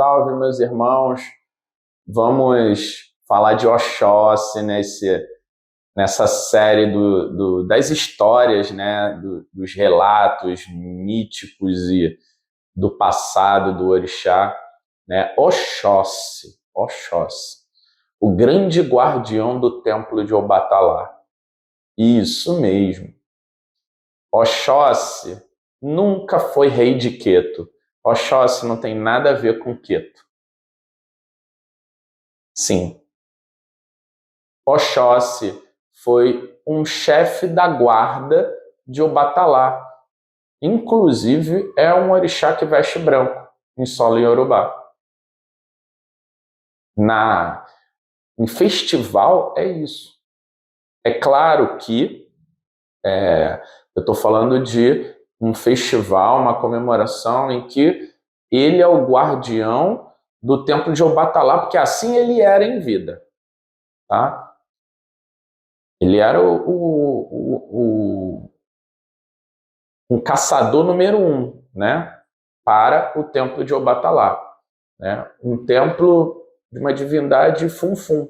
salve, meus irmãos. Vamos falar de Oxóssi nessa série das histórias, né, dos relatos míticos e do passado do orixá, né? Oxóssi, o grande guardião do templo de Obatalá. Isso mesmo. Oxóssi nunca foi rei de Queto. Oxóssi não tem nada a ver com Queto. Sim. Oxóssi foi um chefe da guarda de Obatalá. Inclusive, é um orixá que veste branco em solo iorubá. Em festival é isso. É claro que eu estou falando de um festival, uma comemoração em que ele é o guardião do templo de Obatalá, porque assim ele era em vida. Tá? Ele era um caçador número 1, né? Para o templo de Obatalá. Né? Um templo de uma divindade Funfun,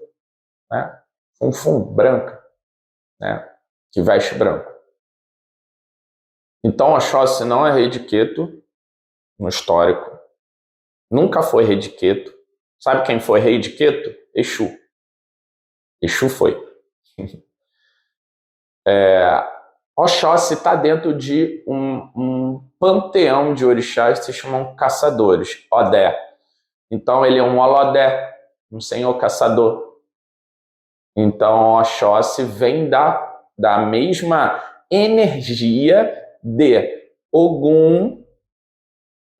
né? Funfun, branca, né? Que veste branco. Então, Oxóssi não é rei de Queto, no histórico. Nunca foi rei de Queto. Sabe quem foi rei de Queto? Exu. Exu foi. Oxóssi está dentro de um panteão de orixás que se chamam caçadores, Odé. Então, ele é um Olodé, um senhor caçador. Então, Oxóssi vem da mesma energia de Ogum,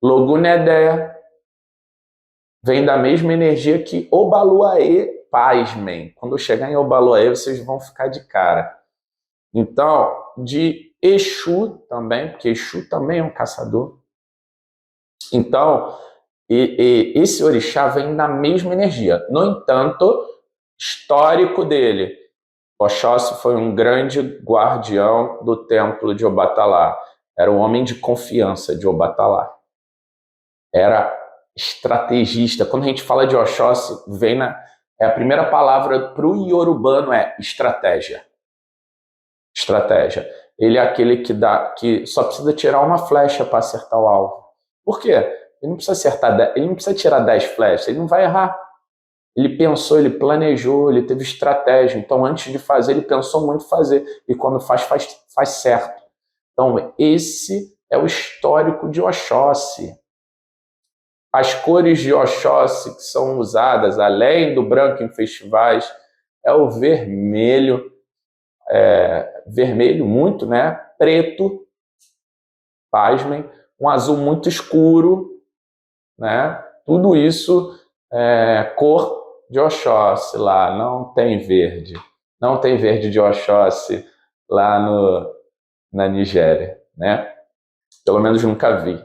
Logunedé, vem da mesma energia que Obaluaê. Pasmem, quando eu chegar em Obaluaê, vocês vão ficar de cara. Então, de Exu também, porque Exu também é um caçador. Então, esse orixá vem da mesma energia. No entanto, histórico dele, Oxóssi foi um grande guardião do templo de Obatalá. Era um homem de confiança de Obatalá. Era estrategista. Quando a gente fala de Oxóssi, a primeira palavra para o iorubano é estratégia. Estratégia. Ele é aquele que só precisa tirar uma flecha para acertar o alvo. Por quê? Ele não precisa tirar 10 flechas, ele não vai errar. Ele pensou, ele planejou, ele teve estratégia. Então, antes de fazer, ele pensou muito em fazer. E quando faz certo. Então, esse é o histórico de Oxóssi. As cores de Oxóssi que são usadas, além do branco em festivais, é o vermelho. Vermelho muito, né? Preto, pasmem, um azul muito escuro, né? Tudo isso é cor de Oxóssi lá, não tem verde. Não tem verde de Oxóssi lá na Nigéria, né? Pelo menos nunca vi.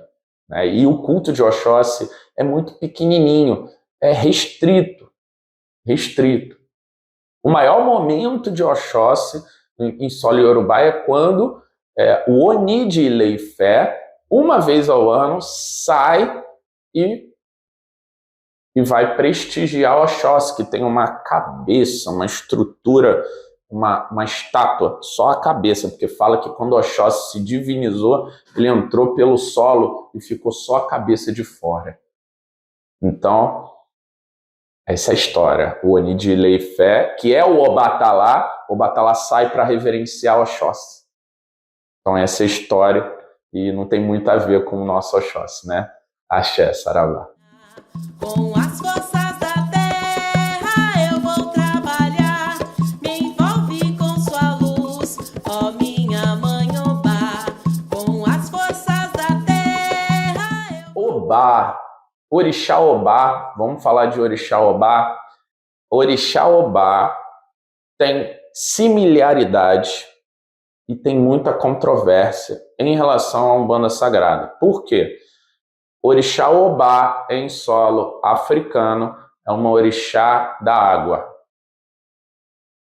Né? E o culto de Oxóssi é muito pequenininho, é restrito. O maior momento de Oxóssi em solo iorubá é quando o Oni de Ile-Ifé, uma vez ao ano, sai e vai prestigiar Oxóssi, que tem uma cabeça, uma estrutura, uma estátua, só a cabeça, porque fala que quando Oxóssi se divinizou, ele entrou pelo solo e ficou só a cabeça de fora. Então, essa é a história. O Oni de Ile-Ifé, que é o Obatalá sai para reverenciar Oxóssi. Então, essa é a história e não tem muito a ver com o nosso Oxóssi, né? Axé, saravá. Com as forças da terra eu vou trabalhar, me envolve com sua luz, ó minha mãe Obá. Com as forças da terra Obá, orixá Obá, vamos falar de orixá Obá. Orixá Obá tem similaridade e tem muita controvérsia em relação à Umbanda Sagrada. Por quê? Orixá Obá em solo africano é uma orixá da água.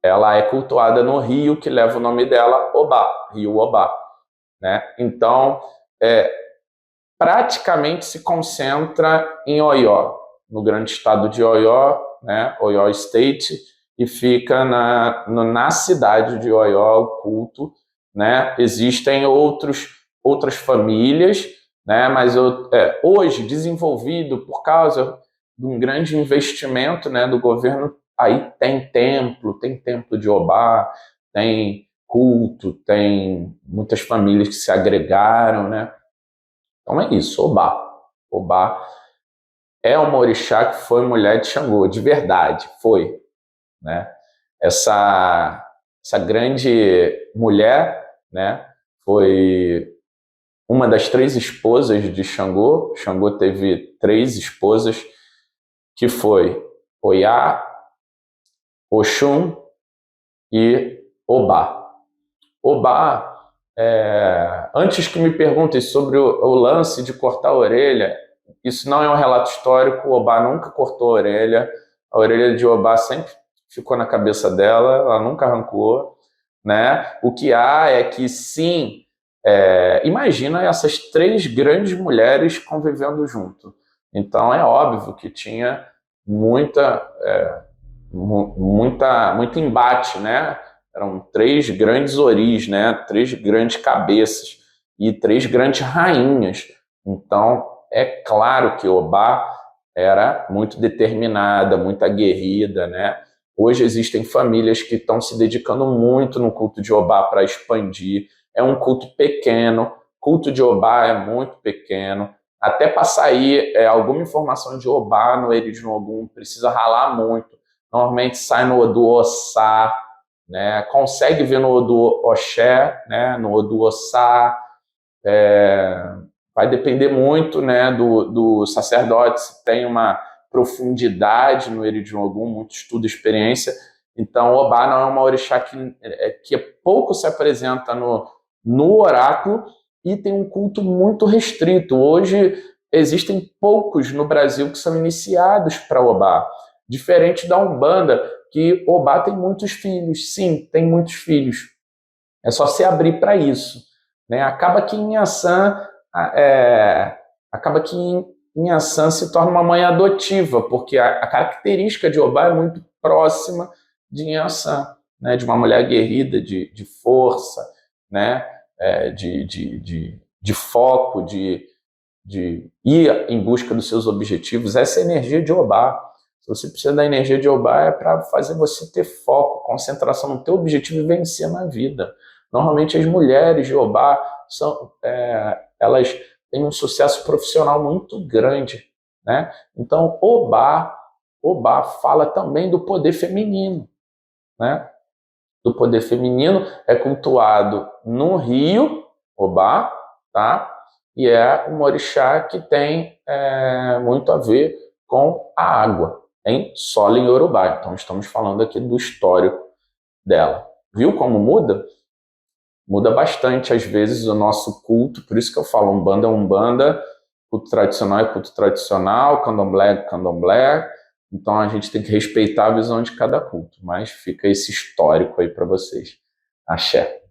Ela é cultuada no rio que leva o nome dela, Obá, rio Obá. Né? Então, praticamente se concentra em Oió. no grande estado de Oió, né, Oió State, e fica na cidade de Oió o culto, né? Existem outras famílias, né, mas hoje desenvolvido por causa de um grande investimento, né, do governo. Aí tem templo de Obá, tem culto, tem muitas famílias que se agregaram, né? Então é isso, Obá. Obá é uma orixá que foi mulher de Xangô, de verdade, foi, né? Essa grande mulher, né, foi uma das 3 esposas de Xangô. Xangô teve 3 esposas, que foi Oiá, Oxum e Obá. Obá, antes que me perguntem sobre o lance de cortar a orelha, isso não é um relato histórico. Obá nunca cortou a orelha de Obá sempre ficou na cabeça dela, ela nunca arrancou, né? O que há é que, sim, imagina essas 3 grandes mulheres convivendo junto. Então é óbvio que tinha muito embate, né? Eram 3 grandes oris, né? 3 grandes cabeças e 3 grandes rainhas. Então é claro que Obá era muito determinada, muito aguerrida, né? Hoje existem famílias que estão se dedicando muito no culto de Obá para expandir. É um culto pequeno, o culto de Obá é muito pequeno. Até para sair alguma informação de Obá no Eridum Ogum, precisa ralar muito. Normalmente sai no Odu Ossá, né? Consegue ver no Odu Oxé, né? No Odu Ossá. Vai depender muito, né, do sacerdote, se tem uma profundidade no Eridum Ogum, muito estudo e experiência. Então, Obá não é uma orixá que pouco se apresenta no oráculo e tem um culto muito restrito. Hoje, existem poucos no Brasil que são iniciados para Obá. Diferente da Umbanda, que Obá tem muitos filhos. Sim, tem muitos filhos. É só se abrir para isso, né? Acaba que Inhaçã se torna uma mãe adotiva, porque a característica de Obá é muito próxima de Inhaçã, né? De uma mulher aguerrida, de força, né? De foco, de ir em busca dos seus objetivos. Essa é a energia de Obá. Se você precisa da energia de Obá, é para fazer você ter foco, concentração no teu objetivo e vencer na vida. Normalmente as mulheres de Obá elas têm um sucesso profissional muito grande, né? Então Obá fala também do poder feminino, né? Do poder feminino, é cultuado no Rio, Obá, tá? E é uma orixá que tem muito a ver com a água, em Solo em Yorubá. Então estamos falando aqui do histórico dela. Viu como muda? Muda bastante, às vezes, o nosso culto. Por isso que eu falo, Umbanda é Umbanda, culto tradicional é culto tradicional, Candomblé é Candomblé. Então a gente tem que respeitar a visão de cada culto. Mas fica esse histórico aí para vocês. Axé.